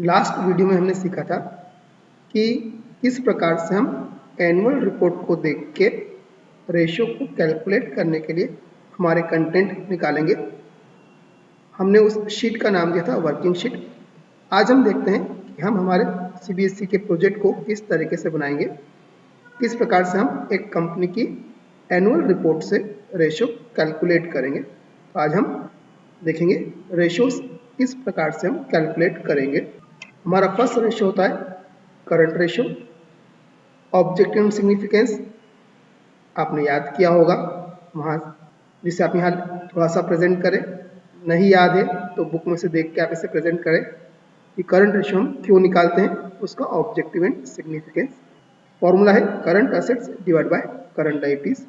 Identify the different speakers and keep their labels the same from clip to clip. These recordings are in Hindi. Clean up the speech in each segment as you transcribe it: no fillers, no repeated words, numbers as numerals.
Speaker 1: लास्ट वीडियो में हमने सीखा था कि किस प्रकार से हम एनुअल रिपोर्ट को देख के रेशियो को कैलकुलेट करने के लिए हमारे कंटेंट निकालेंगे। हमने उस शीट का नाम दिया था वर्किंग शीट। आज हम देखते हैं कि हम हमारे सीबीएसई के प्रोजेक्ट को किस तरीके से बनाएंगे, किस प्रकार से हम एक कंपनी की एनुअल रिपोर्ट से रेशियो कैलकुलेट करेंगे। तो आज हम देखेंगे रेशियोज किस प्रकार से हम कैलकुलेट करेंगे। हमारा फर्स्ट रेशियो होता है करंट रेशियो। ऑब्जेक्टिव सिग्निफिकेंस आपने याद किया होगा वहाँ, जिसे आप यहाँ थोड़ा सा प्रेजेंट करें। नहीं याद है तो बुक में से देख के आप इसे प्रेजेंट करें कि करंट रेशियो हम क्यों निकालते हैं, उसका ऑब्जेक्टिव एंड सिग्निफिकेंस। फॉर्मूला है current assets divide by current liabilities.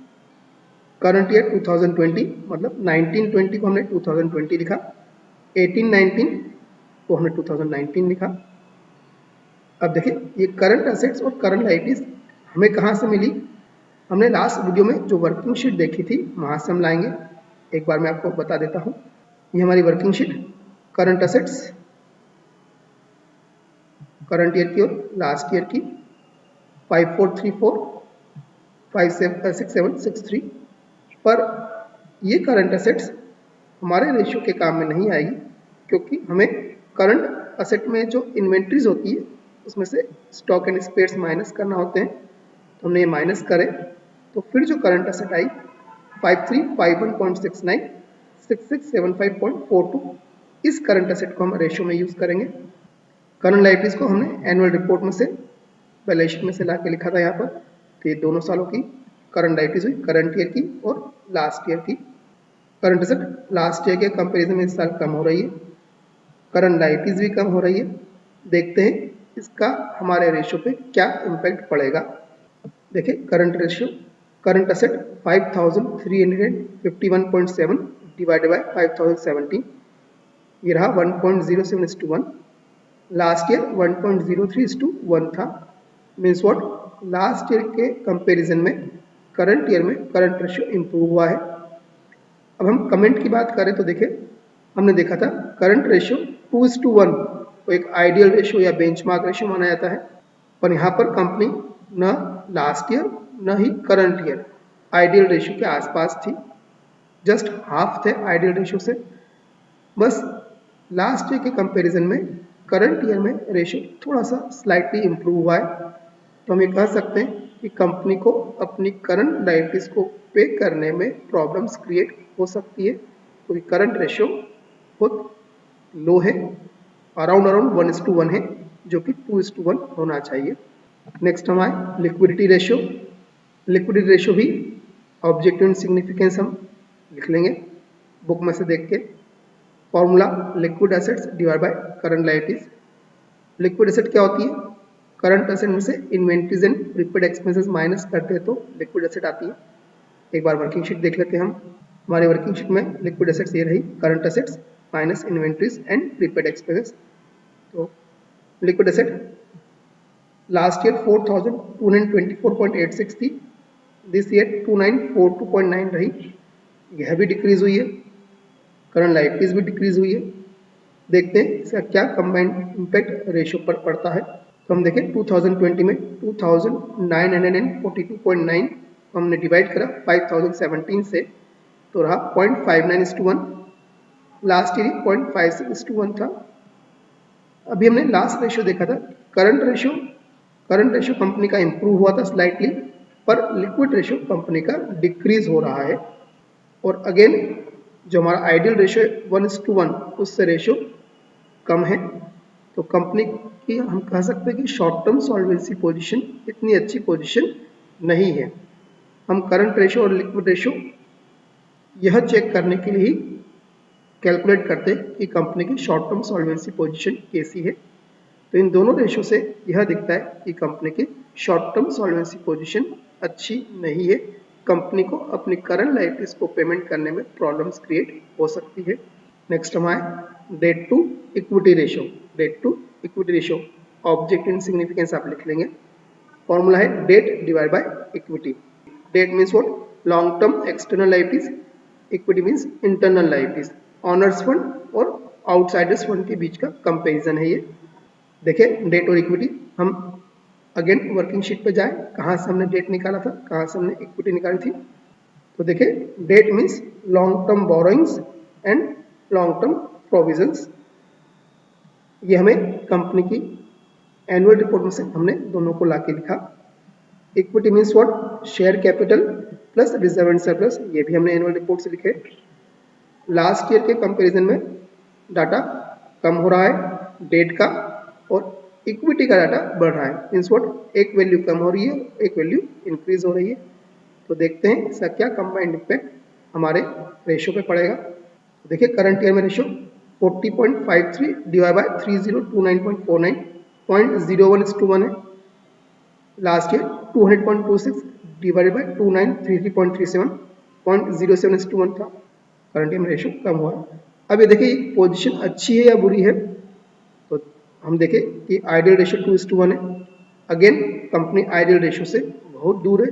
Speaker 1: Current year 2020 मतलब 1920 को हमने 2020 लिखा, 1819 को हमने 2019 लिखा। अब देखिए ये करंट असेट्स और करंट लायबिलिटीज हमें कहाँ से मिली। हमने लास्ट वीडियो में जो वर्किंग शीट देखी थी वहाँ से हम लाएंगे। एक बार मैं आपको बता देता हूँ, ये हमारी working sheet current assets current year की और लास्ट ईयर की 5434 576763 पर ये करंट असेट्स हमारे रेशियो के काम में नहीं आएगी, क्योंकि हमें करंट असेट में जो इन्वेंट्रीज होती है उसमें से स्टॉक एंड स्पेयर्स माइनस करना होते हैं। तो हमने ये माइनस करें तो फिर जो करंट असेट आई 5351.69 6675.42, इस करंट असेट को हम रेशियो में यूज करेंगे। करंट लायबिलिटीज को हमने एनुअल रिपोर्ट में से बैलेंस शीट में से ला के लिखा था यहाँ पर। तो ये दोनों सालों की करंट लायबिलिटीज हुई, करंट ईयर की और लास्ट ईयर की। करंट असेट लास्ट ईयर के कंपेरिजन में इस साल कम हो रही है, करंट लायबिलिटीज भी कम हो रही है। देखते हैं इसका हमारे रेशियो पे क्या इम्पैक्ट पड़ेगा। देखिए current ratio, current asset 5351.7 divided by 5017, ये रहा 1.07:1। लास्ट ईयर 1.03:1 था। मीन्स व्हाट, लास्ट ईयर के कंपैरिजन में करंट ईयर में करंट रेशियो इंप्रूव हुआ है। अब हम कमेंट की बात करें तो देखिए हमने देखा था करंट रेशियो 2:1 को एक आइडियल रेशियो या बेंचमार्क रेशियो माना जाता है, पर यहाँ पर कंपनी न लास्ट ईयर न ही करंट ईयर आइडियल रेशियो के आसपास थी, जस्ट हाफ थे आइडियल रेशियो से। बस लास्ट ईयर के कंपैरिजन में करंट ईयर में रेशियो थोड़ा सा स्लाइटली इंप्रूव हुआ है। तो हम ये कह सकते हैं कि कंपनी को अपनी करंट लायबिलिटीज को पे करने में प्रॉब्लम्स क्रिएट हो सकती है, क्योंकि करंट रेशियो बहुत लो है, अराउंड 1:1 है, जो कि 2:1 होना चाहिए। नेक्स्ट हमारे लिक्विडिटी रेशियो। लिक्विडिटी रेशियो भी ऑब्जेक्टिव एंड सिग्निफिकेंस हम लिख लेंगे बुक में से देख के। Formula liquid assets divide by current liabilities. Liquid asset क्या होती है, करंट एसेट में से inventories and prepaid expenses minus करते हैं तो लिक्विड एसेट आती है। एक बार वर्किंग शीट देख लेते हैं हम। हमारी वर्किंग शीट में लिक्विड एसेट्स ये रही, current assets minus inventories and prepaid expenses. तो लिक्विड एसेट लास्ट ईयर 4224.86 थी, दिस ईयर 2942.9 रही, यह भी डिक्रीज हुई है। करंट लायबिलिटीज भी डिक्रीज हुई है। देखते हैं इसका क्या कंबाइंड इम्पैक्ट रेशियो पर पड़ता है। तो हम देखें 2020 में 2942.9 हमने डिवाइड करा 5017 से, तो रहा 0.59:1। लास्ट ईयर 0.56:1 था। अभी हमने लास्ट रेशियो देखा था करंट रेशियो कंपनी का इंप्रूव हुआ था स्लाइटली, पर लिक्विड रेशियो कंपनी का डिक्रीज हो रहा है। और अगेन जो हमारा आइडियल रेशियो 1:1 उससे रेशियो कम है, तो कंपनी की हम कह सकते हैं कि शॉर्ट टर्म सॉल्वेंसी पोजीशन इतनी अच्छी पोजीशन नहीं है। हम करंट रेशियो और लिक्विड रेशियो यह चेक करने के लिए ही कैलकुलेट करते हैं कि कंपनी की शॉर्ट टर्म सॉल्वेंसी पोजीशन कैसी है। तो इन दोनों रेशियो से यह दिखता है कि कंपनी की शॉर्ट टर्म सॉल्वेंसी पोजीशन अच्छी नहीं है, कंपनी को अपनी करंट लायबिलिटीज को पेमेंट करने में प्रॉब्लम्स क्रिएट हो सकती है। नेक्स्ट हमारे debt to equity ratio. Debt to equity ratio objective and significance आप लिख लेंगे। फॉर्मूला है debt divide by equity. Debt means what, long term external liabilities, equity means internal liabilities. Owners fund और आउटसाइडर्स फंड के बीच का कंपेरिजन है ये। देखिए डेट और इक्विटी, हम अगेन वर्किंग शीट पे जाए, कहाँ से हमने डेट निकाला था, कहाँ से हमने इक्विटी निकाली थी। तो देखिए that means long term borrowings and long term provisions. ये हमें कंपनी की एनुअल रिपोर्ट में से हमने दोनों को लाके लिखा। Equity means what, share capital plus reserve and surplus, ये भी हमने एनुअल रिपोर्ट से लिखे। लास्ट ईयर के कंपैरिजन में डाटा कम हो रहा है डेट का, और इक्विटी का डाटा बढ़ रहा है। मीन्स व्हाट, एक वैल्यू कम हो रही है, एक वैल्यू इंक्रीज हो रही है। तो देखते हैं इसका क्या कंबाइंड इम्पैक्ट हमारे रेशो पे पड़ेगा। देखिए करंट ईयर में रेशो 40.53 डिवाइड बाय 3029.49, 0.01:1 है। लास्ट ईयर 200.26 डिवाइडेड बाय 2933.37, 0.07:1 था। करंट ईयर में रेशो कम हुआ है। अब ये देखिए पोजीशन अच्छी है या बुरी है, तो हम देखें कि आइडियल रेशो 2:1 है। अगेन कंपनी आइडियल रेशो से बहुत दूर है।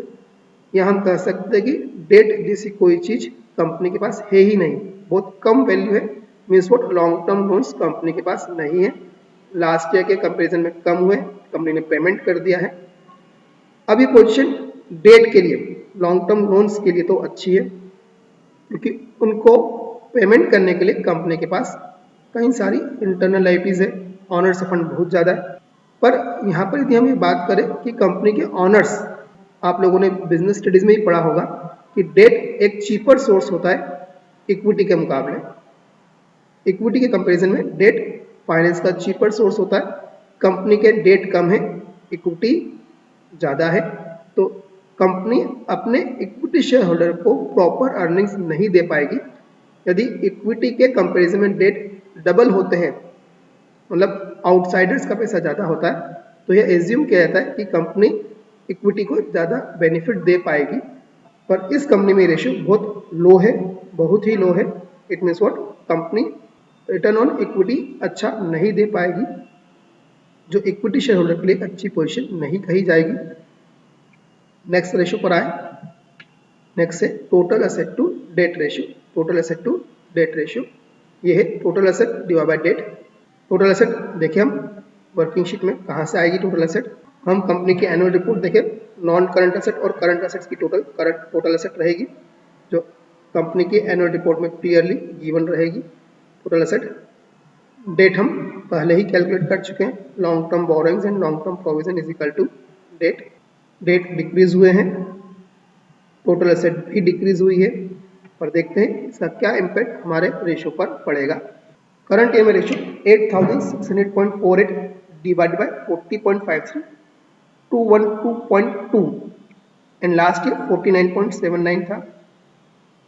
Speaker 1: यहाँ हम कह सकते हैं कि डेट जैसी कोई चीज कंपनी के पास है ही नहीं, बहुत कम वैल्यू है। Means what, long term loans company के पास नहीं है। लास्ट ईयर के कंपैरिजन में कम हुए, कंपनी ने पेमेंट कर दिया है। अब ये पोजीशन डेट के लिए, लॉन्ग टर्म लोन्स के लिए तो अच्छी है, क्योंकि उनको पेमेंट करने के लिए कंपनी के पास कई सारी इंटरनल लाइबिलिटीज है, ऑनर्स फंड बहुत ज़्यादा है। पर यहाँ पर यदि हम ये बात करें कि कंपनी के ऑनर्स, आप लोगों ने बिजनेस स्टडीज में ही पढ़ा होगा कि डेट एक चीपर सोर्स होता है इक्विटी के मुकाबले। इक्विटी के कंपैरिजन में डेट फाइनेंस का चीपर सोर्स होता है। कंपनी के डेट कम है, इक्विटी ज़्यादा है, तो कंपनी अपने इक्विटी शेयर होल्डर को प्रॉपर अर्निंग्स नहीं दे पाएगी। यदि इक्विटी के कंपैरिजन में डेट डबल होते हैं, मतलब आउटसाइडर्स का पैसा ज़्यादा होता है, तो यह एज्यूम किया जाता है कि कंपनी इक्विटी को ज़्यादा बेनिफिट दे पाएगी। पर इस कंपनी में रेशियो बहुत लो है, बहुत ही लो है। It means what, company return on equity अच्छा नहीं दे पाएगी, जो इक्विटी शेयर होल्डर के लिए अच्छी पोजीशन नहीं कही जाएगी। नेक्स्ट रेशियो पर आए, नेक्स्ट है total asset to debt ratio. Total asset to debt ratio ये है total asset divide by debt. Total asset देखिए हम वर्किंग शीट में कहाँ से आएगी टोटल एसेट, हम कंपनी की एनुअल रिपोर्ट देखें, नॉन करंट एसेट और करंट एसेट्स की टोटल एसेट रहेगी, जो कंपनी की एनुअल रिपोर्ट में क्लियरली गिवन रहेगी टोटल एसेट। डेट हम पहले ही कैलकुलेट कर चुके हैं, long term borrowings and long term provision is equal to debt. Debt decrease हुए हैं, टोटल एसेट भी डिक्रीज हुई है, पर देखते हैं इसका क्या इम्पैक्ट हमारे रेशो पर पड़ेगा। करंट ईयर में ratio 8600.48 divide by 40.53 212.2 and last year 49.79 था।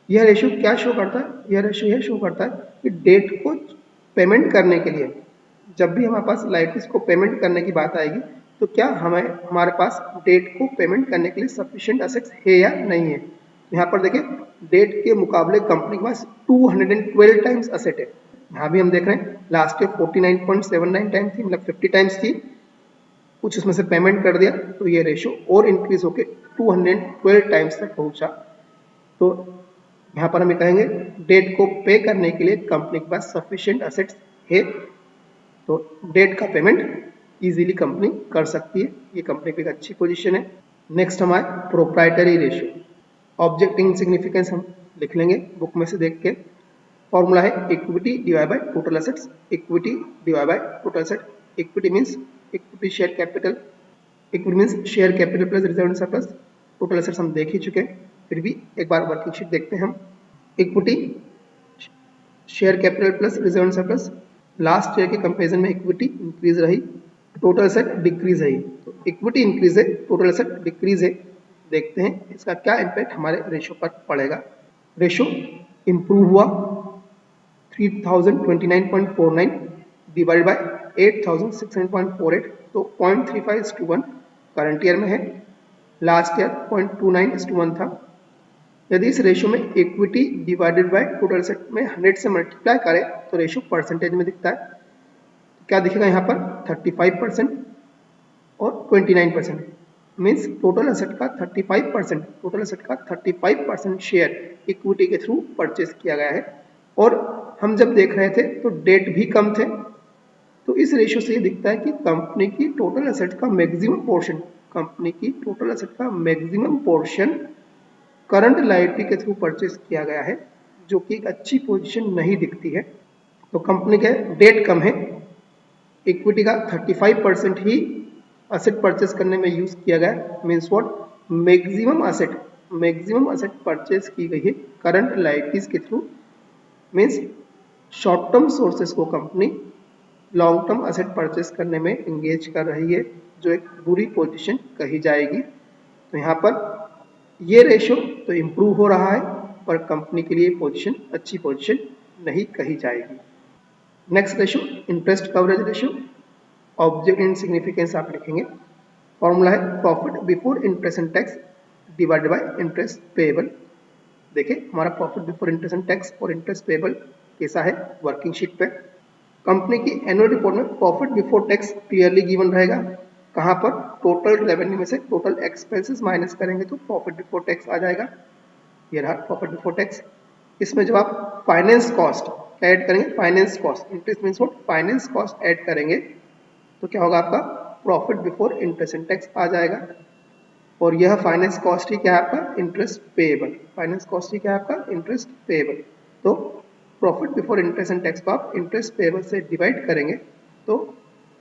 Speaker 1: यह रेशो क्या शो करता है, यह रेशो यह शो करता है कि डेट को पेमेंट करने के लिए, जब भी हमारे पास लाइबिलिटीज को पेमेंट करने की बात आएगी, तो क्या हमारे पास डेट को पेमेंट करने के लिए सफिशिएंट एसेट्स है या नहीं है। यहाँ पर देखिए डेट के मुकाबले कंपनी के पास 212 टाइम्स एसेट है। यहाँ भी हम देख रहे हैं लास्ट ईयर 49.79 टाइम थी, मतलब 50 टाइम्स थी, कुछ उसमें से पेमेंट कर दिया तो ये रेशो और इंक्रीज होकर 212 टाइम्स तक पहुंचा। तो यहाँ पर हम कहेंगे डेट को पे करने के लिए कंपनी के पास सफिशिएंट एसेट्स है, तो डेट का पेमेंट इजीली कंपनी कर सकती है। ये कंपनी की एक अच्छी पोजीशन है। नेक्स्ट हमारे proprietary ratio, object in significance हम लिख लेंगे बुक में से देख के। फॉर्मूला है equity divide by total assets, equity divide by total asset. Equity means equity share capital, equity means share capital plus reserve and surplus. Total assets हम देख ही चुके हैं, फिर भी एक बार वर्किंग शीट देखते हैं हम। Equity share capital plus reserve and surplus, last year के कंपेरिजन में इक्विटी इंक्रीज रही, टोटल एसेट डिक्रीज रही। तो इक्विटी इंक्रीज है, टोटल एसेट डिक्रीज है। देखते हैं इसका क्या इम्पैक्ट हमारे रेशो पर पड़ेगा। रेशो इंप्रूव हुआ 3029.49 डिवाइड बाय 8600.48, तो 0.35:1 करंट ईयर में है, लास्ट ईयर 0.29:1 था। यदि इस रेशो में equity divided by total asset में 100 से मल्टीप्लाई करें तो रेशो परसेंटेज में दिखता है। क्या दिखेगा यहाँ पर 35% और 29%, मीन्स टोटल एसेट का 35%, टोटल एसेट का 35% शेयर इक्विटी के थ्रू परचेज किया गया है। और हम जब देख रहे थे तो डेट भी कम थे, तो इस रेशियो से ये दिखता है कि कंपनी की टोटल एसेट का मैक्सिमम पोर्शन करंट लायबिलिटी के थ्रू परचेज किया गया है, जो कि एक अच्छी पोजीशन नहीं दिखती है। तो कंपनी के डेट कम है, इक्विटी का 35% ही असेट परचेज करने में यूज किया गया, means what, maximum asset purchase की गई है करंट लायबिलिटीज के थ्रू, मीन्स शॉर्ट टर्म सोर्सेस को company long term asset purchase करने में एंगेज कर रही है, जो एक बुरी पोजीशन कही जाएगी। तो यहाँ पर ये रेशियो तो इम्प्रूव हो रहा है, पर कंपनी के लिए पोजीशन अच्छी पोजीशन नहीं कही जाएगी। Next ratio interest coverage ratio, object in significance आप लिखेंगे। फॉर्मूला है profit before interest and tax divided by interest payable. देखिए हमारा profit before interest and tax और इंटरेस्ट पेएबल कैसा है वर्किंग शीट पे। कंपनी की एनुअल रिपोर्ट में profit before tax clearly given रहेगा। कहाँ पर, टोटल रेवेन्यू में से टोटल एक्सपेंसेस माइनस करेंगे तो प्रॉफिट बिफोर टैक्स आ जाएगा। ये रहा प्रॉफिट बिफोर टैक्स। इसमें जब आप फाइनेंस कॉस्ट ऐड करेंगे, finance cost, interest means what, finance cost add करेंगे तो क्या होगा, आपका profit before interest and tax आ जाएगा। और यह फाइनेंस कॉस्ट ही क्या है आपका, इंटरेस्ट पेएबल। फाइनेंस कॉस्ट ही क्या है आपका, इंटरेस्ट पेएबल। तो profit before interest and tax को आप इंटरेस्ट पेएबल से डिवाइड करेंगे तो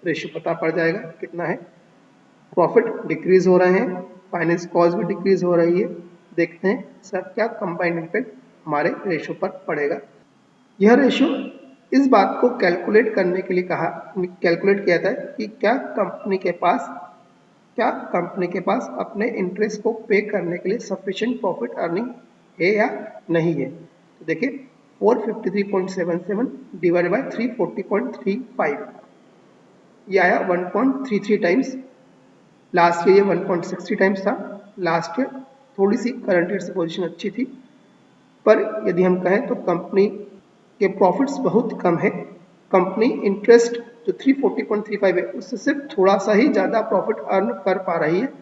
Speaker 1: रेशियो पता पड़ जाएगा कितना है। प्रॉफिट डिक्रीज हो रहे हैं, फाइनेंस कॉस्ट भी डिक्रीज हो रही है। देखते हैं सर क्या कंबाइंड इम्पैक्ट हमारे रेशियो पर पड़ेगा। यह रेशियो इस बात को कैलकुलेट करने के लिए कैलकुलेट किया था कि क्या कंपनी के पास अपने इंटरेस्ट को पे करने के लिए सफिशिएंट प्रॉफिट अर्निंग है या नहीं है। तो देखिए 453.77 डिवाइडेड बाय 340.35, ये आया 1.33 टाइम्स। लास्ट ईयर ये 1.60 टाइम्स था। लास्ट ईयर थोड़ी सी करंट ईयर से पोजीशन अच्छी थी, पर यदि हम कहें तो कंपनी के प्रॉफिट्स बहुत कम है। कंपनी इंटरेस्ट जो 340.35 है उससे सिर्फ थोड़ा सा ही ज़्यादा प्रॉफिट अर्न कर पा रही है।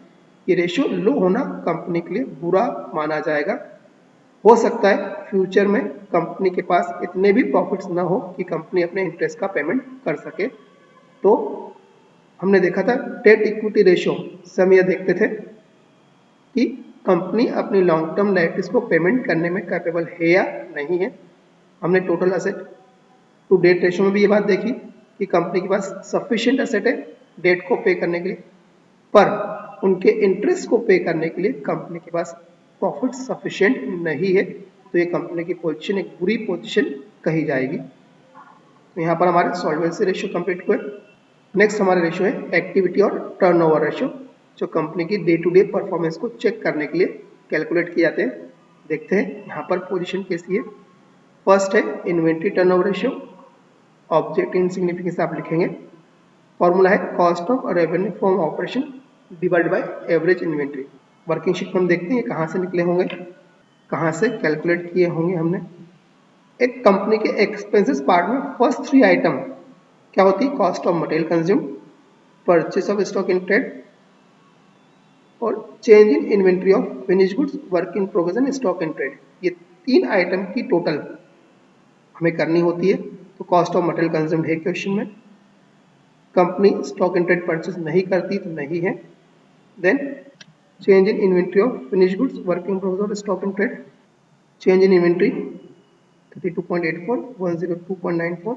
Speaker 1: ये रेशियो लो होना कंपनी के लिए बुरा माना जाएगा। हो सकता है फ्यूचर में कंपनी के पास इतने भी प्रॉफिट्स ना हो कि कंपनी अपने इंटरेस्ट का पेमेंट कर सके। तो हमने देखा था डेट इक्विटी रेशियो से हम यह देखते थे कि कंपनी अपनी लॉन्ग टर्म लायबिलिटीज को पेमेंट करने में कैपेबल है या नहीं है। हमने total asset to debt ratio में भी ये बात देखी कि कंपनी के पास सफिशिएंट असेट है डेट को पे करने के लिए, पर उनके इंटरेस्ट को पे करने के लिए कंपनी के पास प्रॉफिट सफिशिएंट नहीं है। तो ये कंपनी की पोजीशन एक बुरी पोजीशन कही जाएगी। तो यहाँ पर हमारे सॉल्वेंसी रेशियो कंप्लीट हुए। नेक्स्ट हमारा रेशियो है एक्टिविटी और टर्नओवर रेशियो, जो कंपनी की डे टू डे परफॉर्मेंस को चेक करने के लिए कैलकुलेट किए जाते हैं। देखते हैं यहाँ पर पोजीशन कैसी है। फर्स्ट है inventory turnover ratio, object in significance आप लिखेंगे। फॉर्मूला है cost of revenue from operation divided by average inventory. Working sheet में हम देखते हैं कहाँ से निकले होंगे, कहाँ से कैलकुलेट किए होंगे हमने। एक कंपनी के एक्सपेंसेस पार्ट में फर्स्ट 3 आइटम क्या होती है, cost of material consume, purchase of stock in trade और change in inventory of finish goods, work in progress and stock in trade. ये 3 आइटम की टोटल हमें करनी होती है। तो कॉस्ट ऑफ मटेरियल कंज्यूम है क्वेश्चन में, company stock in trade purchase नहीं करती तो नहीं है। Then change in inventory of finish goods, work in progress और stock in trade, change in inventory 32.84, 102.94।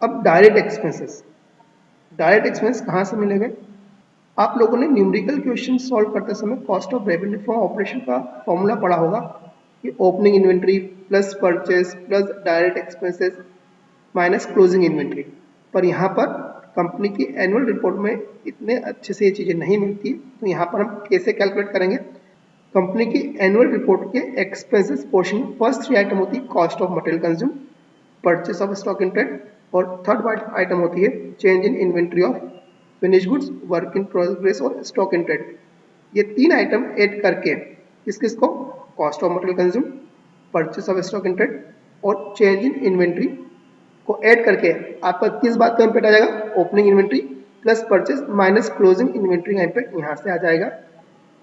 Speaker 1: अब डायरेक्ट एक्सपेंसेस कहाँ से मिलेंगे। आप लोगों ने न्यूमेरिकल क्वेश्चन सॉल्व करते समय cost of revenue from operation का फॉर्मूला पढ़ा होगा कि opening inventory plus purchase plus direct expenses minus closing inventory. पर यहाँ पर कंपनी की एनुअल रिपोर्ट में इतने अच्छे से ये चीज़ें नहीं मिलती। तो यहाँ पर हम कैसे कैलकुलेट करेंगे, कंपनी की एनुअल रिपोर्ट के एक्सपेंसेस पोर्शन फर्स्ट 3 आइटम होती है cost of material consume, purchase of stock in trade और थर्ड आइटम होती है change in inventory of finish goods, work in progress और स्टॉक इन ट्रेड। ये 3 आइटम ऐड करके किसको, cost of material consume, purchase of stock in trade और चेंज इन इन्वेंट्री को ऐड करके आपका किस बात का इम्पैक्ट आ जाएगा, opening inventory plus purchase minus closing inventory का इम्पैक्ट यहाँ से आ जाएगा।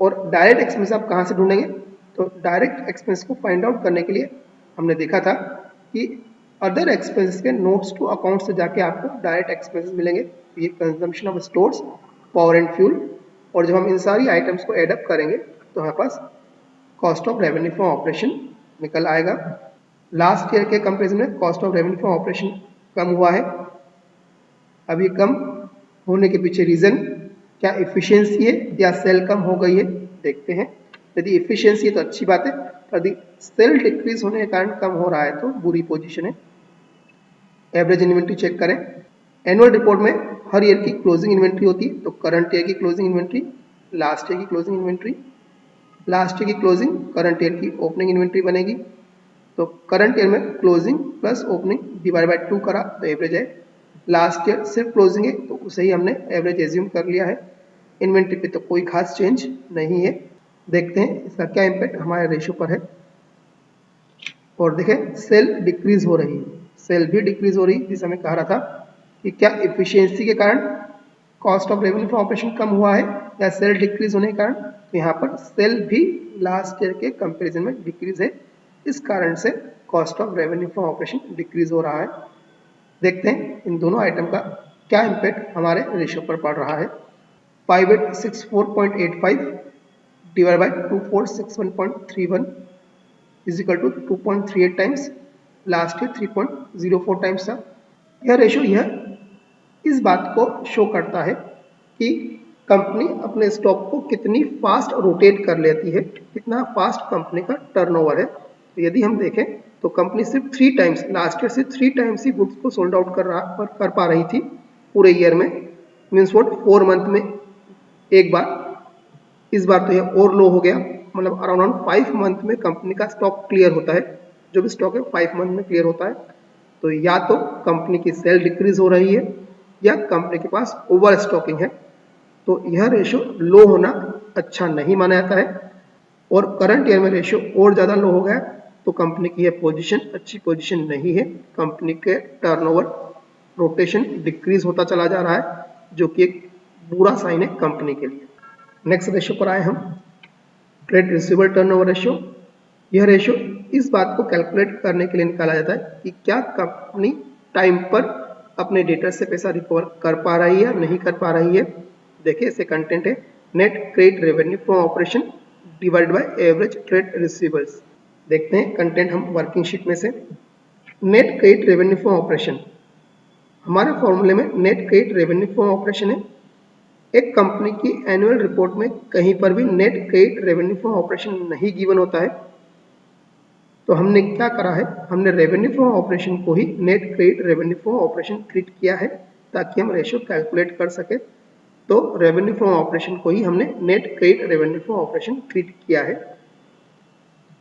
Speaker 1: और डायरेक्ट एक्सपेंस आप कहाँ से ढूंढेंगे, तो डायरेक्ट एक्सपेंस को फाइंड आउट करने के लिए हमने देखा था कि अदर एक्सपेंसेस के नोट्स टू अकाउंट से जाके आपको डायरेक्ट एक्सपेंसेस मिलेंगे। ये consumption of stores, power and fuel, और जब हम इन सारी आइटम्स को एडअप करेंगे तो हमारे पास cost of revenue from operation निकल आएगा। लास्ट ईयर के कंपेरिजन में cost of revenue from operation कम हुआ है। अब ये कम होने के पीछे रीजन क्या इफिशियंसी है या सेल कम हो गई है, देखते हैं। यदि इफिशियंसी है तो अच्छी बात है, यदि सेल डिक्रीज होने के कारण कम हो रहा है तो बुरी पोजीशन है। एवरेज इन्वेंट्री चेक करें। एनुअल रिपोर्ट में हर ईयर की क्लोजिंग इन्वेंट्री होती है, तो करंट ईयर की क्लोजिंग इन्वेंट्री, लास्ट ईयर की क्लोजिंग इन्वेंट्री, लास्ट ईयर की क्लोजिंग करंट ईयर की ओपनिंग इन्वेंट्री बनेगी। तो करंट ईयर में closing plus opening divide by 2 करा तो एवरेज है। लास्ट ईयर सिर्फ क्लोजिंग है तो उसे ही हमने एवरेज एज्यूम कर लिया है। इन्वेंट्री पे तो कोई खास चेंज नहीं है। देखते हैं इसका क्या इम्पैक्ट हमारे रेशियो पर है। और देखें सेल डिक्रीज हो रही है, सेल भी डिक्रीज हो रही है, जिसे हमें कहा रहा था कि क्या इफिशियंसी के कारण cost of revenue from operation कम हुआ है या सेल डिक्रीज होने के कारण। तो यहाँ पर सेल भी लास्ट ईयर के कंपैरिजन में डिक्रीज है, इस कारण से cost of revenue from operation decrease हो रहा है। देखते हैं इन दोनों आइटम का क्या इम्पैक्ट हमारे रेशियो पर पड़ रहा है। 5864.85 divide by 2461.31 is equal to 2.38 times, last year 3.04 times था। यह रेशियो यह इस बात को शो करता है कि कंपनी अपने स्टॉक को कितनी फास्ट रोटेट कर लेती है, कितना फास्ट कंपनी का टर्नओवर है। तो यदि हम देखें तो कंपनी सिर्फ 3 टाइम्स, लास्ट ईयर से 3 टाइम्स ही गुड्स को सोल्ड आउट कर पा रही थी पूरे ईयर में, मीन्स वॉट 4 मंथ में एक बार। इस बार तो यह और लो हो गया, मतलब अराउंड 5 मंथ में कंपनी का स्टॉक क्लियर होता है। जो भी स्टॉक है 5 मंथ में क्लियर होता है। तो या तो कंपनी की सेल डिक्रीज हो रही है या कंपनी के पास ओवर स्टॉकिंग है। तो यह रेशियो लो होना अच्छा नहीं माना जाता है। और करंट ईयर में रेशियो और ज़्यादा लो हो गया तो कंपनी की यह पोजीशन अच्छी पोजीशन नहीं है। कंपनी के टर्नओवर रोटेशन डिक्रीज होता चला जा रहा है, जो कि एक बुरा साइन है कंपनी के लिए। नेक्स्ट रेशियो पर आए हम, ट्रेड रिसीवेबल टर्नओवर रेशियो। यह रेशियो इस बात को कैलकुलेट करने के लिए निकाला जाता है कि क्या कंपनी टाइम पर अपने डेटर से पैसा रिकवर कर पा रही है या नहीं कर पा रही है। देखिए इससे कंटेंट है net credit revenue from operation divide by average trade receivables. देखते हैं कंटेंट हम वर्किंग शीट में से। Net credit revenue from operation, हमारे फॉर्मूले में net credit revenue from operation है। एक कंपनी की एनुअल रिपोर्ट में कहीं पर भी net credit revenue from operation नहीं गिवन होता है। तो हमने क्या करा है, हमने रेवेन्यू फ्रॉम ऑपरेशन को ही net credit revenue from operation treat किया है ताकि हम रेशियो कैलकुलेट कर सके। तो रेवेन्यू फ्रॉम ऑपरेशन को ही हमने net credit revenue from operation treat किया है।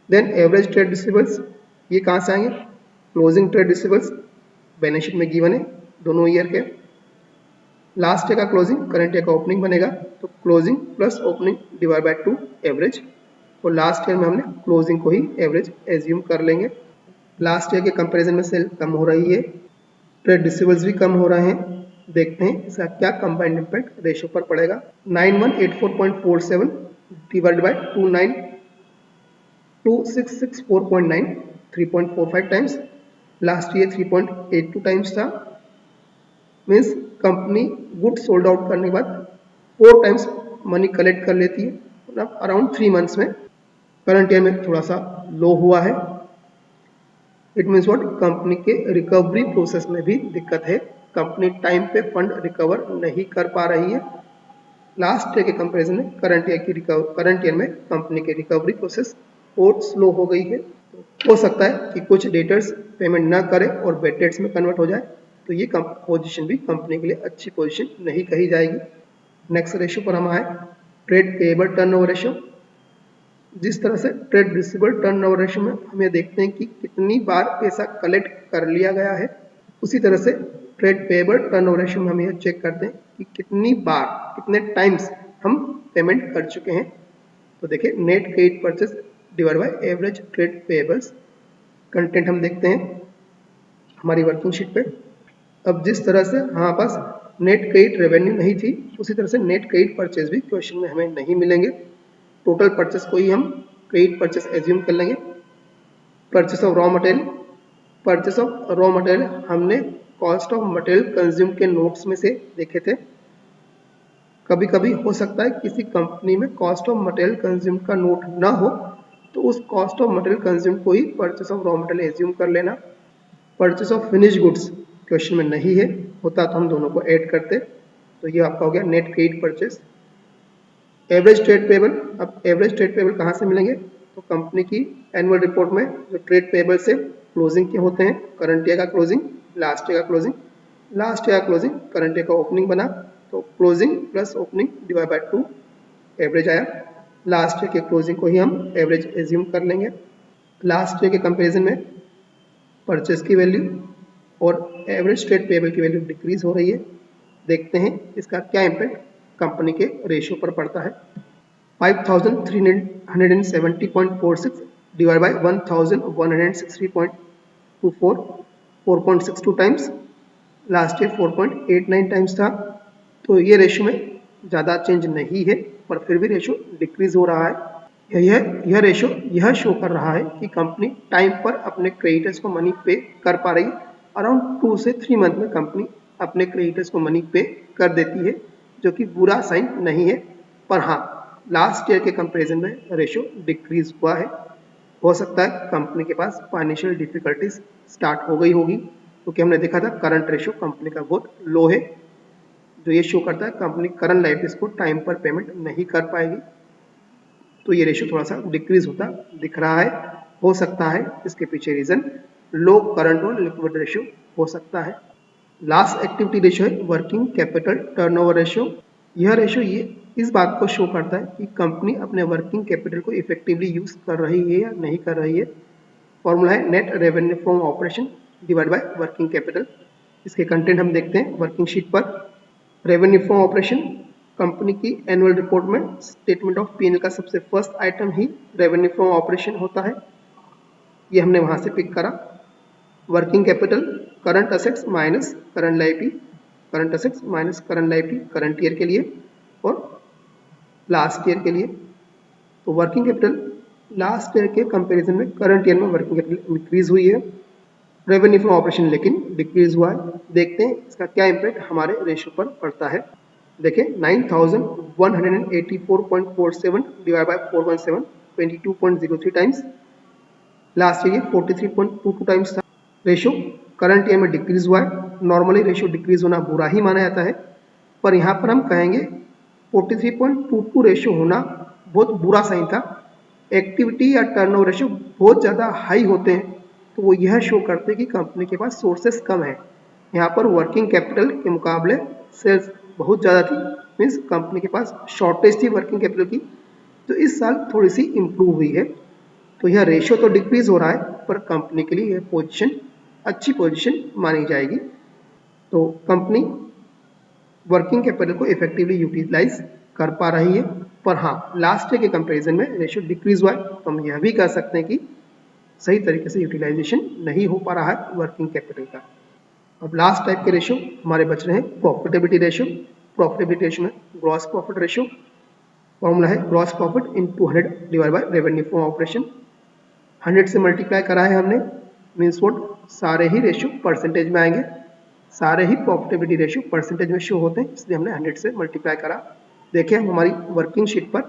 Speaker 1: देन एवरेज ट्रेड रिसीवेबल्स, ये कहाँ से आएंगे, closing trade receivables balance sheet में गिवन है दोनों ईयर के। लास्ट ईयर का क्लोजिंग करंट ईयर का ओपनिंग बनेगा, तो closing plus opening divide by 2 average. और लास्ट ईयर में हमने क्लोजिंग को ही एवरेज एज्यूम कर लेंगे। लास्ट ईयर के कंपैरिजन में सेल कम हो रही है, ट्रेड रिसीवेबल्स भी कम हो रहे हैं। देखते हैं इसका क्या कंबाइंड इम्पैक्ट रेशियो पर पड़ेगा। 9184.47 divide by 2664.9, 3.45 times, last year 3.82 times था। Means company good sold out करने के बाद 4 टाइम्स मनी कलेक्ट कर लेती है, मतलब अराउंड 3 मंथ्स में। करंट ईयर में थोड़ा सा लो हुआ है। इट मीन्स व्हाट, कंपनी के रिकवरी प्रोसेस में भी दिक्कत है, कंपनी टाइम पे फंड रिकवर नहीं कर पा रही है। लास्ट ईयर के कंपैरिजन में करंट ईयर में कंपनी के रिकवरी प्रोसेस और स्लो हो गई है। हो सकता है कि कुछ डेटर्स पेमेंट ना करें और बैड डेट्स में कन्वर्ट हो जाए, तो ये पोजीशन भी कंपनी के लिए अच्छी पोजीशन नहीं कही जाएगी। नेक्स्ट रेशियो पर हम आए, ट्रेड पेएबल टर्नओवर रेशियो। जिस तरह से ट्रेड रिसीवेबल टर्नओवर रेशियो में हम ये देखते हैं कि कितनी बार पैसा कलेक्ट कर लिया गया है, उसी तरह से ट्रेड पेएबल टर्नओवर रेशियो में हम यह चेक करते हैं कि कितनी बार, कितने टाइम्स हम पेमेंट कर चुके हैं। तो देखिए net credit purchase divide by average trade payables. Content हम देखते हैं हमारी वर्किंग शीट पे। अब जिस तरह से हमारे पास नेट क्रेडिट रेवेन्यू नहीं थी, उसी तरह से नेट क्रेडिट परचेस भी क्वेश्चन में हमें नहीं मिलेंगे। टोटल परचेस को ही हम क्रेडिट परचेस एज्यूम कर लेंगे। Purchase of raw material purchase of raw material हमने कॉस्ट ऑफ मटेरियल कंज्यूम के नोट्स में से देखे थे। कभी कभी हो सकता है किसी कंपनी में कॉस्ट ऑफ मटेरियल कंज्यूम का नोट ना हो, तो उस कॉस्ट ऑफ मटेरियल कंज्यूम को ही purchase of raw material assume कर लेना। Purchase of finish goods question में नहीं है, होता तो हम दोनों को ऐड करते। तो ये आपका हो गया net credit purchase. Average trade payable, अब एवरेज ट्रेड पेबल कहाँ से मिलेंगे? तो कंपनी की एनुअल रिपोर्ट में जो ट्रेड पेबल से क्लोजिंग के होते हैं, करंट ईयर का क्लोजिंग, लास्ट ईयर का क्लोजिंग, लास्ट ईयर का क्लोजिंग, करंट ईयर का ओपनिंग बना, तो closing plus opening divide by 2 average आया। लास्ट ईयर के क्लोजिंग को ही हम एवरेज एज्यूम कर लेंगे। लास्ट ईयर के कंपेरिजन में परचेस की वैल्यू और एवरेज ट्रेड पेबल की वैल्यू डिक्रीज हो रही है। देखते हैं इसका क्या इम्पैक्ट कंपनी के रेशियो पर पड़ता है। 5370.46 divide by 1160.24, 4.62 times. Last year 4.89 times था, तो ये रेशियो में ज़्यादा चेंज नहीं है, पर फिर भी रेशियो डिक्रीज हो रहा है। यह रेशियो यह शो कर रहा है कि कंपनी टाइम पर अपने क्रेडिटर्स को मनी पे कर पा रही है। अराउंड 2 से 3 मंथ में कंपनी अपने क्रेडिटर्स को मनी पे कर देती है, जो कि बुरा साइन नहीं है। पर हाँ, लास्ट ईयर के कंपैरिजन में रेशियो डिक्रीज हुआ है। हो सकता है कंपनी के पास फाइनेंशियल डिफिकल्टीज स्टार्ट हो गई होगी, क्योंकि हमने देखा था करंट रेशियो कंपनी का बहुत लो है, जो ये शो करता है कंपनी करंट लायबिलिटीज को टाइम पर पेमेंट नहीं कर पाएगी। तो ये रेशियो थोड़ा सा डिक्रीज होता दिख रहा है। हो सकता है इसके पीछे रीजन लो करंट और लिक्विड रेशियो हो सकता है। लास्ट एक्टिविटी रेशियो है वर्किंग कैपिटल टर्नओवर रेशियो। यह रेशियो ये इस बात को शो करता है कि कंपनी अपने वर्किंग कैपिटल को इफेक्टिवली यूज कर रही है या नहीं कर रही है। फॉर्मूला है net revenue from operation divide by working capital. इसके कंटेंट हम देखते हैं वर्किंग शीट पर। रेवेन्यू फ्रॉम ऑपरेशन कंपनी की एनुअल रिपोर्ट में स्टेटमेंट ऑफ पीएनएल का सबसे first item he revenue from operation होता है, ये हमने वहां से पिक करा। Working capital current assets minus current liability, current assets minus current liability current year के लिए और लास्ट ईयर के लिए। तो वर्किंग कैपिटल लास्ट ईयर के कंपैरिजन में करंट ईयर में वर्किंग कैपिटल इंक्रीज हुई है, रेवेन्यू फ्रॉम ऑपरेशन लेकिन डिक्रीज हुआ है। देखते हैं इसका क्या इम्पैक्ट हमारे रेशियो पर पड़ता है। देखें 9184.47 divide bye 417, 22.03 times. Last year 43.22 times था। रेशियो करंट ईयर में डिक्रीज हुआ है। नॉर्मली रेशियो डिक्रीज होना बुरा ही माना जाता है, पर यहाँ पर हम कहेंगे 43.22 रेशियो होना बहुत बुरा साइन था। एक्टिविटी या टर्नओवर रेशियो बहुत ज़्यादा हाई होते हैं तो वो यह शो करते हैं कि कंपनी के पास सोर्सेस कम है। यहाँ पर वर्किंग कैपिटल के मुकाबले सेल्स बहुत ज़्यादा थी, मीन्स कंपनी के पास शॉर्टेज थी वर्किंग कैपिटल की, तो इस साल थोड़ी सी इम्प्रूव हुई है। तो यह रेशियो तो डिक्रीज हो रहा है, पर कंपनी के लिए यह पोजीशन अच्छी पोजीशन मानी जाएगी। तो कंपनी वर्किंग कैपिटल को इफेक्टिवली यूटिलाइज कर पा रही है। पर हाँ, लास्ट ईयर के कंपैरिजन में रेशियो डिक्रीज हुआ है, तो हम यह भी कह सकते हैं कि सही तरीके से यूटिलाइजेशन नहीं हो पा रहा है वर्किंग कैपिटल का। अब लास्ट टाइप के रेशियो हमारे बच रहे हैं प्रॉफिटेबिलिटी रेशियो। प्रॉफिटेबिलिटी रेशियो में ग्रॉस प्रॉफिट रेशियो, फॉर्मूला है gross profit into 100 divide by revenue from operation. 100 से मल्टीप्लाई करा है हमने, मीन्स व्हाट, सारे ही रेशियो परसेंटेज में आएंगे, सारे ही प्रॉफिटेबिलिटी रेशियो परसेंटेज में शो होते हैं, इसलिए हमने 100 से मल्टीप्लाई करा। देखिए हमारी वर्किंग शीट पर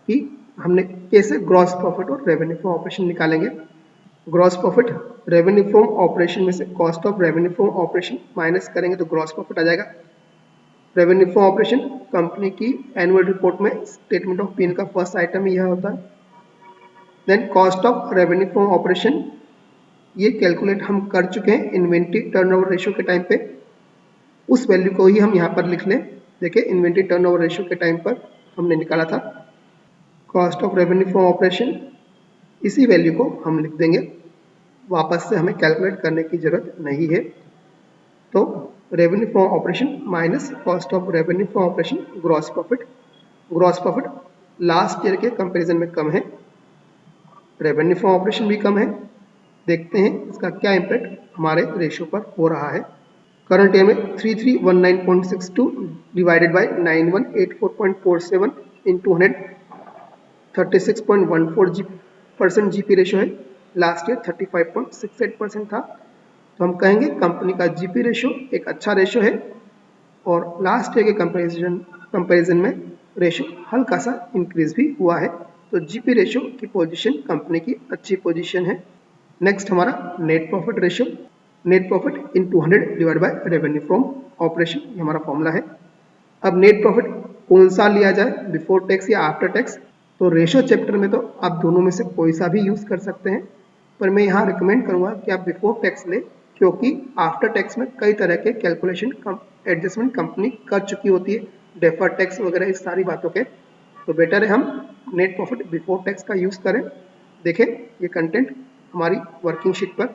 Speaker 1: कि हमने कैसे ग्रॉस प्रॉफिट और रेवेन्यू फ्रॉम ऑपरेशन निकालेंगे। Gross profit revenue from operation में से cost of revenue from operation minus करेंगे तो ग्रॉस प्रॉफिट आ जाएगा। रेवेन्यू फ्रॉम ऑपरेशन कंपनी की एनुअल रिपोर्ट में स्टेटमेंट ऑफ पीएनएल का फर्स्ट आइटम यह होता है। Then cost of revenue from operation ये कैलकुलेट हम कर चुके हैं इन्वेंट्री टर्नओवर रेशियो के टाइम पे, उस वैल्यू को ही हम यहाँ पर लिख लें। देखिए इन्वेंट्री टर्नओवर रेशियो के टाइम पर हमने निकाला था cost of revenue from operation, इसी वैल्यू को हम लिख देंगे, वापस से हमें कैलकुलेट करने की जरूरत नहीं है। तो revenue from operation minus cost of revenue from operation gross profit. Gross profit last year के कंपैरिजन में कम है, रेवेन्यू फ्रॉम ऑपरेशन भी कम है। देखते हैं इसका क्या इम्पैक्ट हमारे रेशियो पर हो रहा है। करंट ईयर में 3319.62 divided by 9184.47 into 100 36.14% GP ratio है। लास्ट ईयर 35.68% था। तो हम कहेंगे कंपनी का जीपी रेशो एक अच्छा रेशो है और लास्ट ईयर के कंपैरिजन में रेशो हल्का सा इंक्रीज भी हुआ है। तो जीपी रेशो की पोजीशन कंपनी की अच्छी पोजीशन है। नेक्स्ट हमारा net profit ratio, net profit in 200 divide by revenue from operation, ये हमारा फॉर्मूला है। अब नेट प्रॉफिट कौन सा लिया जाए, बिफोर टैक्स या आफ्टर टैक्स? तो रेशो चैप्टर में तो आप दोनों में से कोई सा भी यूज कर सकते हैं, पर मैं यहाँ रिकमेंड करूँगा कि आप बिफोर टैक्स ले, क्योंकि आफ्टर टैक्स में कई तरह के कैलकुलेशन एडजस्टमेंट कंपनी कर चुकी होती है, डेफर टैक्स वगैरह इस सारी बातों के। तो बेटर है हम नेट प्रॉफिट बिफोर टैक्स का यूज करें। देखें ये कंटेंट हमारी वर्किंग शीट पर।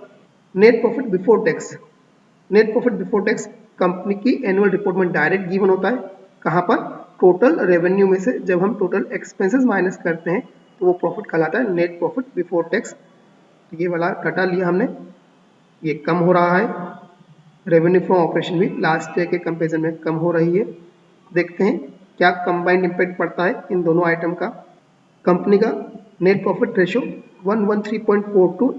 Speaker 1: Net profit before tax, net profit before tax company की एनुअल रिपोर्ट में डायरेक्ट गिवन होता है। कहाँ पर? टोटल रेवेन्यू में से जब हम टोटल एक्सपेंसेस माइनस करते हैं तो वो प्रॉफिट कहलाता है नेट प्रॉफिट बिफोर टैक्स। ये वाला डाटा लिया हमने, ये कम हो रहा है, रेवेन्यू फ्रॉम ऑपरेशन भी लास्ट ईयर के कंपेरिजन में कम हो रही है। देखते हैं क्या कंबाइंड इम्पैक्ट पड़ता है इन दोनों आइटम का। कंपनी का net profit ratio 113.42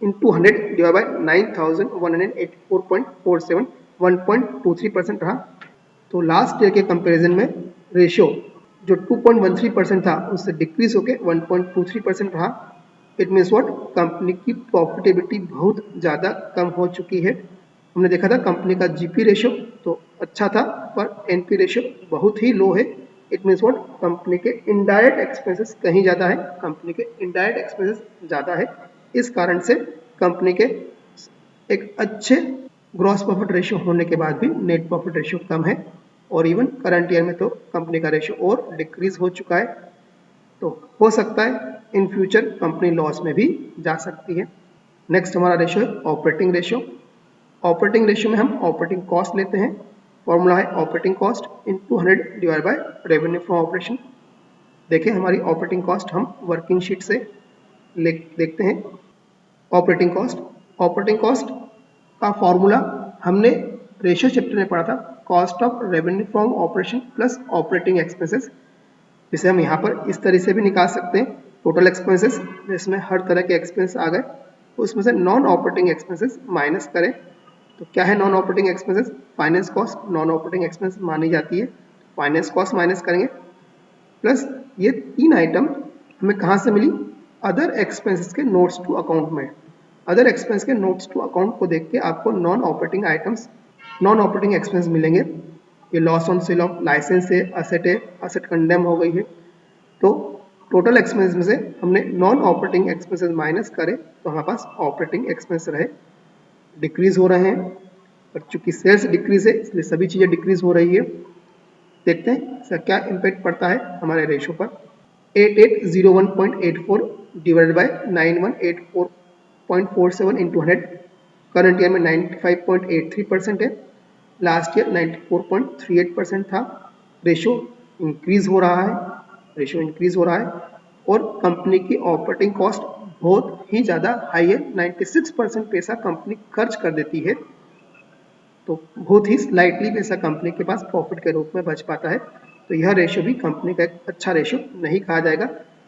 Speaker 1: into 100 divide by 9184.47 1.23% रहा। तो लास्ट ईयर के कंपैरिजन में रेशियो जो 2.13% था उससे डिक्रीज होकर 1.23% रहा। इट मीन्स व्हाट, कंपनी की प्रॉफिटेबिलिटी बहुत ज़्यादा कम हो चुकी है। हमने देखा था कंपनी का जीपी रेशियो तो अच्छा था, पर एनपी रेशियो बहुत ही लो है। इट मीन्स व्हाट, कंपनी के इनडायरेक्ट एक्सपेंसेस कहीं ज़्यादा है, कंपनी के इनडायरेक्ट एक्सपेंसेस ज़्यादा है। इस कारण से कंपनी के एक अच्छे ग्रॉस प्रॉफिट रेशियो होने के बाद भी नेट प्रॉफिट रेशियो कम है, और इवन करंट ईयर में तो कंपनी का रेशियो और डिक्रीज हो चुका है। तो हो सकता है इन फ्यूचर कंपनी लॉस में भी जा सकती है। नेक्स्ट हमारा रेशियो है ऑपरेटिंग रेशियो। ऑपरेटिंग रेशियो में हम ऑपरेटिंग कॉस्ट लेते हैं। फॉर्मूला है operating cost in 200 divide by revenue from operation. देखिए हमारी ऑपरेटिंग कॉस्ट हम वर्किंग शीट से देखते हैं। ऑपरेटिंग कॉस्ट का फॉर्मूला हमने रेशियो चैप्टर में पढ़ा था, cost of revenue from operation plus operating expenses, जिसे हम यहाँ पर इस तरह से भी निकाल सकते हैं। टोटल एक्सपेंसेस जिसमें हर तरह के एक्सपेंस आ गए, उसमें से नॉन ऑपरेटिंग एक्सपेंसेस माइनस करें। तो क्या है non operating expenses? Finance cost non operating expense मानी जाती है, फाइनेंस कॉस्ट माइनस करेंगे। प्लस ये तीन आइटम हमें कहाँ से मिली? अदर एक्सपेंसेस के नोट्स टू अकाउंट में। अदर एक्सपेंस के नोट्स टू अकाउंट को देख के आपको non operating items, non operating expense मिलेंगे। ये loss on sale of licence है, असेट कंडेम हो गई है। तो टोटल एक्सपेंस में से हमने नॉन ऑपरेटिंग एक्सपेंसेस माइनस करें तो हमारे पास ऑपरेटिंग एक्सपेंस रहे, डिक्रीज हो रहे हैं। और चूंकि सेल्स डिक्रीज है इसलिए सभी चीज़ें डिक्रीज हो रही है। देखते हैं इसका क्या इम्पैक्ट पड़ता है हमारे रेशो पर। 8801.84 divided by 9184.47 into 100। Current year में 95.83% है, लास्ट ईयर 94.38% था। रेशो इंक्रीज हो रहा है, और कंपनी की ऑपरेटिंग कॉस्ट बहुत ही ज़्यादा हाई है। 96% पैसा कंपनी खर्च कर देती है, तो बहुत ही स्लाइटली पैसा कंपनी के पास प्रॉफिट के रूप में बच पाता है। तो यह रेशियो भी कंपनी का एक अच्छा रेशियो नहीं कहा जाएगा।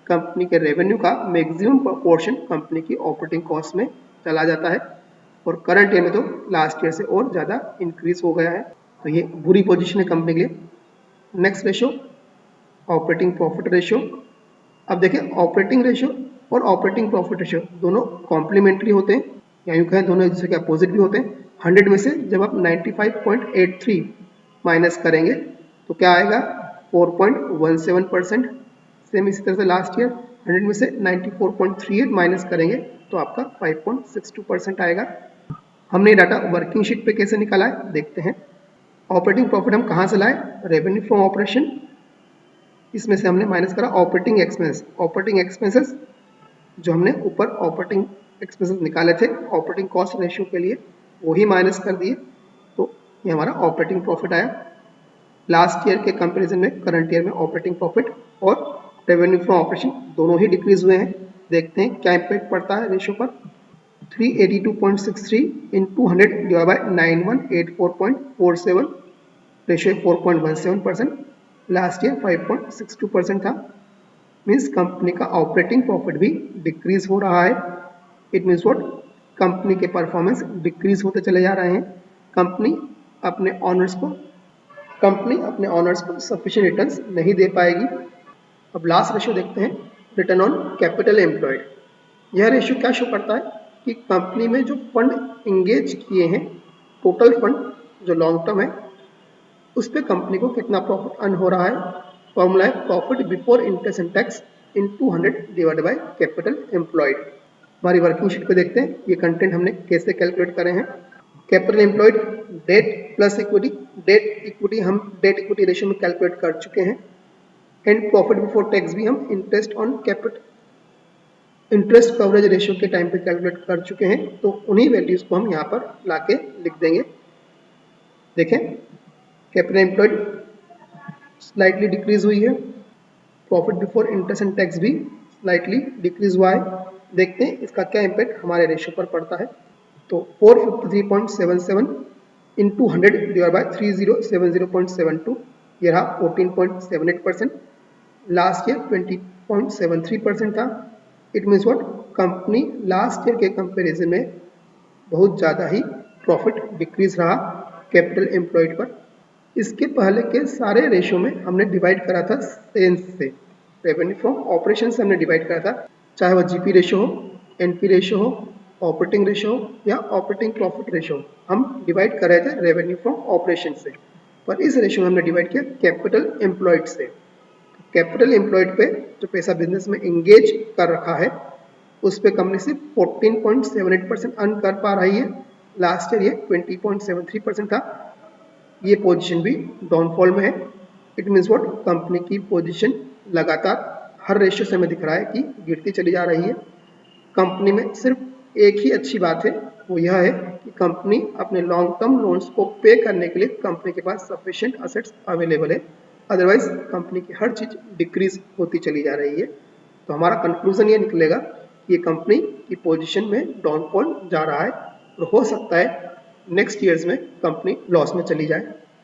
Speaker 1: कंपनी के रेवेन्यू का मैक्सिमम पोर्शन कंपनी की ऑपरेटिंग कॉस्ट में चला जाता है, और करंट ईयर में तो लास्ट ईयर से और ज़्यादा इंक्रीज हो गया है। तो ये बुरी पोजीशन है कंपनी के लिए। Next ratio operating profit ratio. अब देखिए ऑपरेटिंग रेशियो और ऑपरेटिंग प्रॉफिट रेशियो दोनों कॉम्प्लीमेंट्री होते हैं, या यूँ कहें दोनों एक दूसरे के अपोजिट भी होते हैं। 100 में से जब आप 95.83 माइनस करेंगे तो क्या आएगा? 4.17%। सेम इसी तरह से लास्ट ईयर 100 में से 94.38 माइनस करेंगे तो आपका 5.62% आएगा। हमने डाटा वर्किंग शीट पे कैसे निकाला है देखते हैं। ऑपरेटिंग प्रॉफिट हम कहाँ से लाए? रेवेन्यू फ्रॉम ऑपरेशन, इसमें से हमने माइनस करा ऑपरेटिंग एक्सपेंस। ऑपरेटिंग एक्सपेंसेस जो हमने ऊपर ऑपरेटिंग एक्सपेंसेस निकाले थे ऑपरेटिंग कॉस्ट रेशियो के लिए, वही माइनस कर दिए, तो ये हमारा ऑपरेटिंग प्रॉफिट आया। लास्ट ईयर के कंपैरिजन में करंट ईयर में ऑपरेटिंग प्रॉफिट और रेवेन्यू फ्रॉम ऑपरेशन दोनों ही डिक्रीज हुए हैं। देखते हैं क्या इम्पैक्ट पड़ता है रेशियो पर। 382.63 इन 200 divide by 9184.47, ratio 4.17%। Last year 5.62% था। मीन्स कंपनी का ऑपरेटिंग प्रॉफिट भी डिक्रीज हो रहा है। इट मीन्स व्हाट, कंपनी के परफॉर्मेंस डिक्रीज होते चले जा रहे हैं, कंपनी अपने ऑनर्स को सफिशिएंट रिटर्न्स नहीं दे पाएगी। अब लास्ट रेशियो देखते हैं, रिटर्न ऑन कैपिटल एम्प्लॉयड। यह रेशियो क्या शो करता है कि कंपनी में जो फंड इंगेज किए हैं, टोटल फंड जो लॉन्ग टर्म है, उस पर कंपनी को कितना प्रॉफिट अर्न हो रहा है। फॉर्मूला है profit before interest and tax into 100 divided by capital employed. हमारी वर्किंग शीट पे देखते हैं ये कंटेंट हमने कैसे कैलकुलेट करे हैं। Capital employed debt plus equity, debt equity ratio में कैलकुलेट कर चुके हैं। एंड प्रॉफिट बिफोर टैक्स भी हम इंटरेस्ट कवरेज रेशियो के टाइम पे कैलकुलेट कर चुके हैं, तो उन्हीं वैल्यूज को हम यहाँ पर लाके लिख देंगे। देखें, कैपिटल एम्प्लॉयड स्लाइटली डिक्रीज हुई है, profit before interest and tax भी स्लाइटली डिक्रीज हुआ है। देखते हैं इसका क्या इम्पैक्ट हमारे रेशियो पर पड़ता है। तो 453.77 इंटू 100 डिवाइड बाय 3070.72, ये रहा 14.78%। लास्ट ईयर 20.73% था। It means what, company last year के कंपैरिजन में बहुत ज़्यादा ही प्रॉफिट डिक्रीज रहा कैपिटल एम्प्लॉयड पर। इसके पहले के सारे रेशियो में हमने डिवाइड करा था सेल्स से, रेवेन्यू फ्रॉम ऑपरेशन से हमने डिवाइड करा था, चाहे वह जीपी रेशियो हो, एनपी रेशियो हो, ऑपरेटिंग रेशियो हो या ऑपरेटिंग प्रॉफिट रेशियो, हम डिवाइड कर रहे थे रेवेन्यू फ्रॉम ऑपरेशन से। पर इस रेशियो में हमने डिवाइड किया कैपिटल एम्प्लॉयड से। कैपिटल एम्प्लॉयड पे जो पैसा बिजनेस में इंगेज कर रखा है, उस पे कंपनी सिर्फ 14.78% अर्न कर पा रही है। लास्ट ईयर ये 20.73% था। ये पोजीशन भी डाउनफॉल में है। इट मीन्स व्हाट, कंपनी की पोजीशन लगातार हर रेशियो से हमें दिख रहा है कि गिरती चली जा रही है। कंपनी में सिर्फ एक ही अच्छी बात है, वो यह है कि कंपनी अपने लॉन्ग टर्म लोन्स को पे करने के लिए कंपनी के पास सफिशिएंट असेट्स अवेलेबल है। अदरवाइज कंपनी की हर चीज डिक्रीज होती चली जा रही है। तो हमारा कंक्लूजन ये निकलेगा कि ये कंपनी की पोजीशन में डाउनफॉल जा रहा है और हो सकता है नेक्स्ट ईयर्स में कंपनी लॉस में चली जाए।